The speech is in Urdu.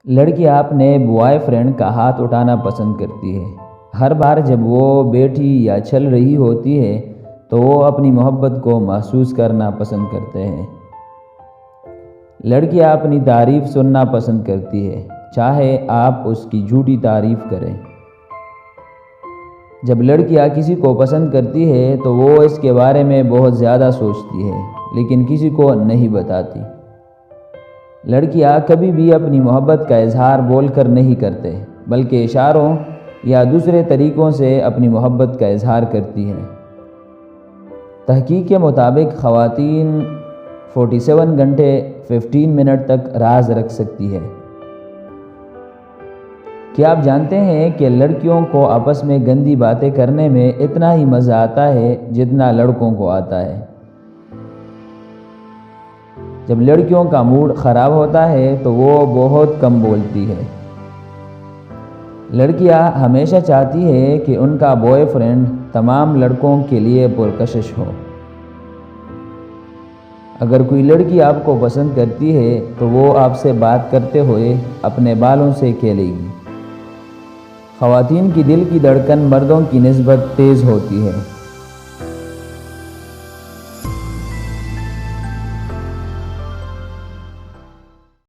لڑکی اپنے بوائے فرینڈ کا ہاتھ اٹھانا پسند کرتی ہے۔ ہر بار جب وہ بیٹھی یا چل رہی ہوتی ہے تو وہ اپنی محبت کو محسوس کرنا پسند کرتے ہیں۔ لڑکی اپنی تعریف سننا پسند کرتی ہے، چاہے آپ اس کی جھوٹی تعریف کریں۔ جب لڑکیاں کسی کو پسند کرتی ہے تو وہ اس کے بارے میں بہت زیادہ سوچتی ہے، لیکن کسی کو نہیں بتاتی۔ لڑکیاں کبھی بھی اپنی محبت کا اظہار بول کر نہیں کرتے، بلکہ اشاروں یا دوسرے طریقوں سے اپنی محبت کا اظہار کرتی ہیں۔ تحقیق کے مطابق خواتین 47 گھنٹے 15 منٹ تک راز رکھ سکتی ہے۔ کیا آپ جانتے ہیں کہ لڑکیوں کو آپس میں گندی باتیں کرنے میں اتنا ہی مزہ آتا ہے جتنا لڑکوں کو آتا ہے؟ جب لڑکیوں کا موڈ خراب ہوتا ہے تو وہ بہت کم بولتی ہے۔ لڑکیاں ہمیشہ چاہتی ہے کہ ان کا بوائے فرینڈ تمام لڑکوں کے لیے پرکشش ہو۔ اگر کوئی لڑکی آپ کو پسند کرتی ہے تو وہ آپ سے بات کرتے ہوئے اپنے بالوں سے کھیلے گی۔ خواتین کی دل کی دھڑکن مردوں کی نسبت تیز ہوتی ہے۔